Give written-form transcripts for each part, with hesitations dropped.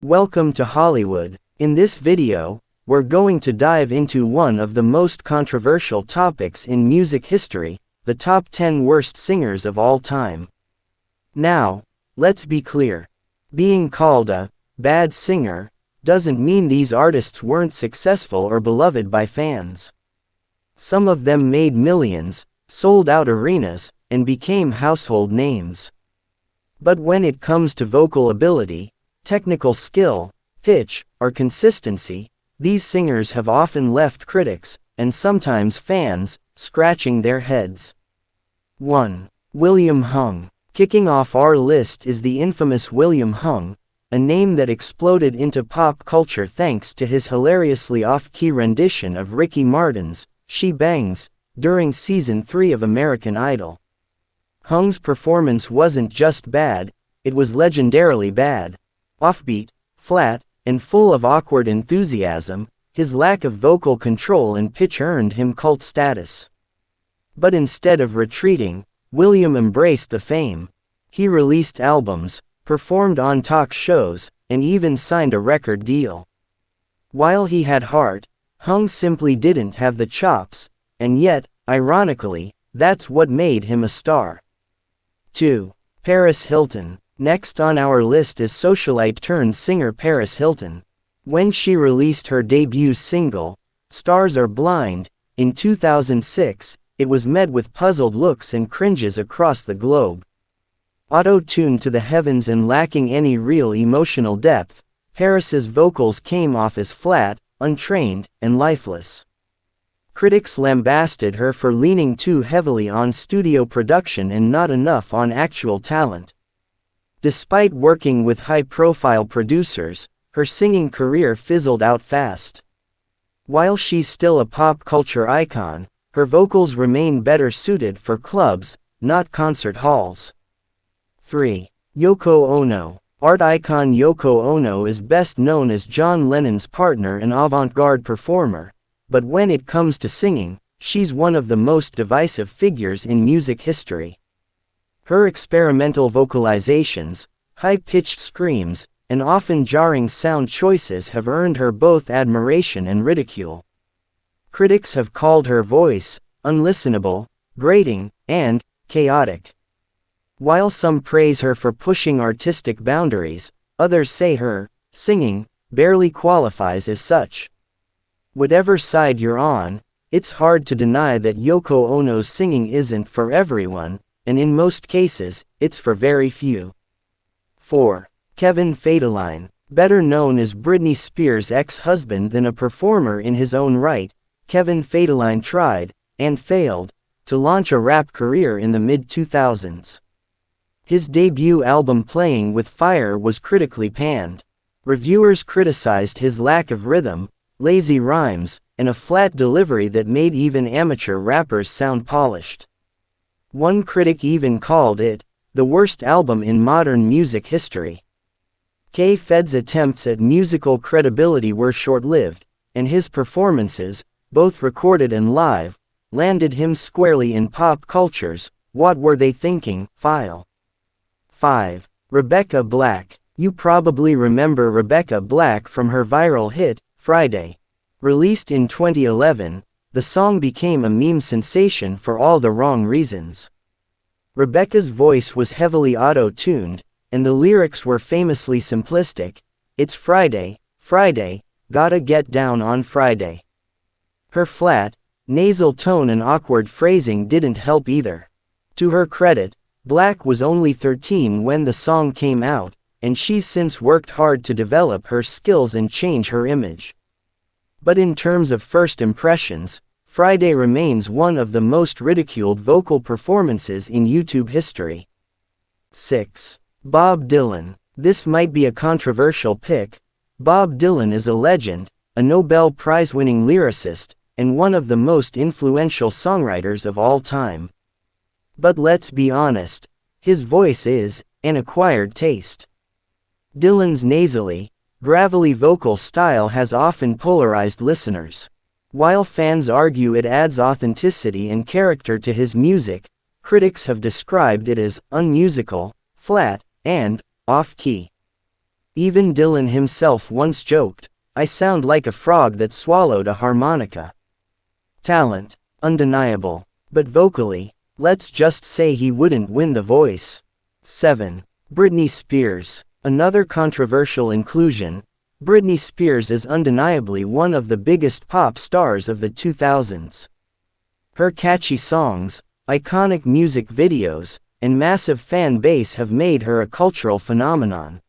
Welcome to Hollywood. In this video, we're going to dive into one of the most controversial topics in music history, the top 10 worst singers of all time. Now, let's be clear. Being called a bad singer doesn't mean these artists weren't successful or beloved by fans. Some of them made millions, sold out arenas, and became household names. But when it comes to vocal ability, technical skill, pitch, or consistency, these singers have often left critics, and sometimes fans, scratching their heads. 1. William Hung. Kicking off our list is the infamous William Hung, a name that exploded into pop culture thanks to his hilariously off-key rendition of Ricky Martin's She Bangs during Season 3 of American Idol. Hung's performance wasn't just bad, it was legendarily bad. Offbeat, flat, and full of awkward enthusiasm, his lack of vocal control and pitch earned him cult status. But instead of retreating, William embraced the fame. He released albums, performed on talk shows, and even signed a record deal. While he had heart, Hung simply didn't have the chops, and yet, ironically, that's what made him a star. 2. Paris Hilton. Next on our list is socialite-turned-singer Paris Hilton. When she released her debut single, Stars Are Blind, in 2006, it was met with puzzled looks and cringes across the globe. Auto-tuned to the heavens and lacking any real emotional depth, Paris's vocals came off as flat, untrained, and lifeless. Critics lambasted her for leaning too heavily on studio production and not enough on actual talent. Despite working with high-profile producers, her singing career fizzled out fast. While she's still a pop culture icon, her vocals remain better suited for clubs, not concert halls. 3. Yoko Ono. Art icon Yoko Ono is best known as John Lennon's partner and avant-garde performer, but when it comes to singing, she's one of the most divisive figures in music history. Her experimental vocalizations, high-pitched screams, and often jarring sound choices have earned her both admiration and ridicule. Critics have called her voice unlistenable, grating, and chaotic. While some praise her for pushing artistic boundaries, others say her singing barely qualifies as such. Whatever side you're on, it's hard to deny that Yoko Ono's singing isn't for everyone, and in most cases, it's for very few. 4. Kevin Federline. Better known as Britney Spears' ex-husband than a performer in his own right, Kevin Federline tried, and failed, to launch a rap career in the mid-2000s. His debut album Playing with Fire was critically panned. Reviewers criticized his lack of rhythm, lazy rhymes, and a flat delivery that made even amateur rappers sound polished. One critic even called it the worst album in modern music history. K-Fed's attempts at musical credibility were short-lived, and his performances, both recorded and live, landed him squarely in pop culture's "what were they thinking" file. 5. Rebecca Black. You probably remember Rebecca Black from her viral hit, Friday. Released in 2011, the song became a meme sensation for all the wrong reasons. Rebecca's voice was heavily auto-tuned, and the lyrics were famously simplistic. It's Friday, Friday, gotta get down on Friday. Her flat, nasal tone and awkward phrasing didn't help either. To her credit, Black was only 13 when the song came out, and she's since worked hard to develop her skills and change her image. But in terms of first impressions, Friday remains one of the most ridiculed vocal performances in YouTube history. 6. Bob Dylan. This might be a controversial pick. Bob Dylan is a legend, a Nobel Prize-winning lyricist, and one of the most influential songwriters of all time. But let's be honest, his voice is an acquired taste. Dylan's nasally, gravelly vocal style has often polarized listeners. While fans argue it adds authenticity and character to his music, critics have described it as unmusical, flat, and off-key. Even Dylan himself once joked, "I sound like a frog that swallowed a harmonica." Talent, undeniable. But vocally, let's just say he wouldn't win The Voice. 7. Britney Spears. Another controversial inclusion, Britney Spears is undeniably one of the biggest pop stars of the 2000s. Her catchy songs, iconic music videos, and massive fan base have made her a cultural phenomenon.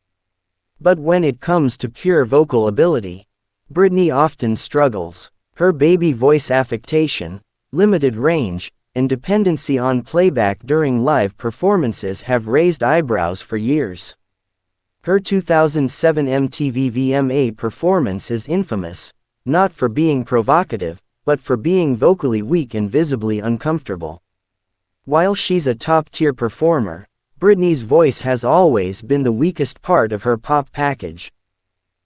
But when it comes to pure vocal ability, Britney often struggles. Her baby voice affectation, limited range, and dependency on playback during live performances have raised eyebrows for years. Her 2007 MTV VMA performance is infamous, not for being provocative, but for being vocally weak and visibly uncomfortable. While she's a top-tier performer, Britney's voice has always been the weakest part of her pop package.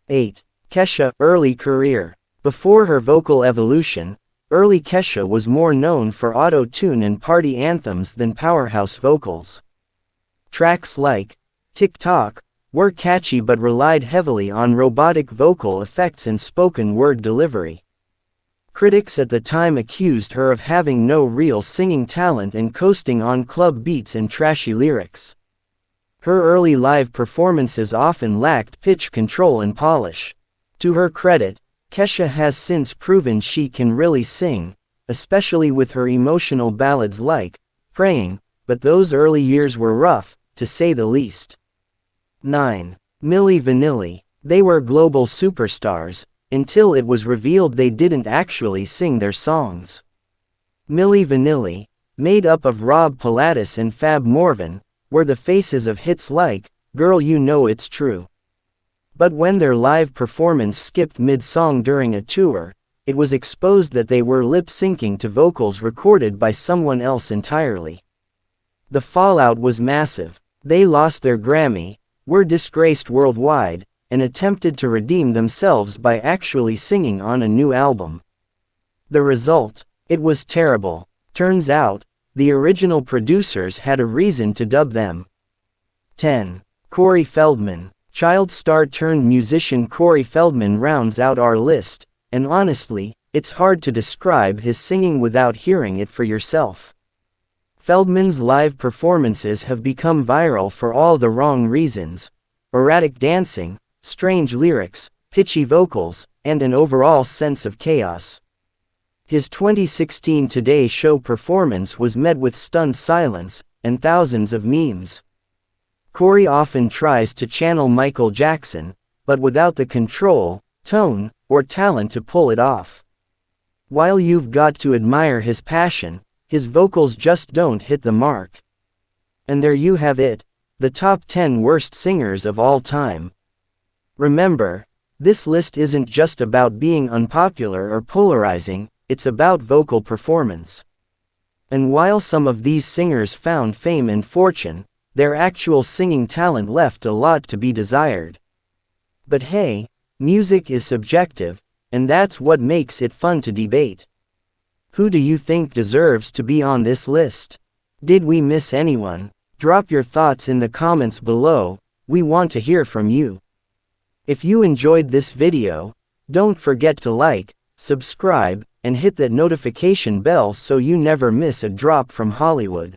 8. Kesha. Early career. Before her vocal evolution, early Kesha was more known for auto-tune and party anthems than powerhouse vocals. Tracks like Tick Tock were catchy but relied heavily on robotic vocal effects and spoken word delivery. Critics at the time accused her of having no real singing talent and coasting on club beats and trashy lyrics. Her early live performances often lacked pitch control and polish. To her credit, Kesha has since proven she can really sing, especially with her emotional ballads like Praying, but those early years were rough, to say the least. 9. Millie Vanilli. They were global superstars, until it was revealed they didn't actually sing their songs. Millie Vanilli, made up of Rob Pilatus and Fab Morvan, were the faces of hits like Girl You Know It's True. But when their live performance skipped mid-song during a tour, it was exposed that they were lip-syncing to vocals recorded by someone else entirely. The fallout was massive. They lost their Grammy, were disgraced worldwide, and attempted to redeem themselves by actually singing on a new album. The result? It was terrible. Turns out, the original producers had a reason to dub them. 10. Corey Feldman. Child star turned musician Corey Feldman rounds out our list, and honestly, it's hard to describe his singing without hearing it for yourself. Feldman's live performances have become viral for all the wrong reasons: erratic dancing, strange lyrics, pitchy vocals, and an overall sense of chaos. His 2016 Today Show performance was met with stunned silence, and thousands of memes. Corey often tries to channel Michael Jackson, but without the control, tone, or talent to pull it off. While you've got to admire his passion, his vocals just don't hit the mark. And there you have it, the top 10 worst singers of all time. Remember, this list isn't just about being unpopular or polarizing, it's about vocal performance. And while some of these singers found fame and fortune, their actual singing talent left a lot to be desired. But hey, music is subjective, and that's what makes it fun to debate. Who do you think deserves to be on this list? Did we miss anyone? Drop your thoughts in the comments below, we want to hear from you. If you enjoyed this video, don't forget to like, subscribe, and hit that notification bell so you never miss a drop from Hollywood.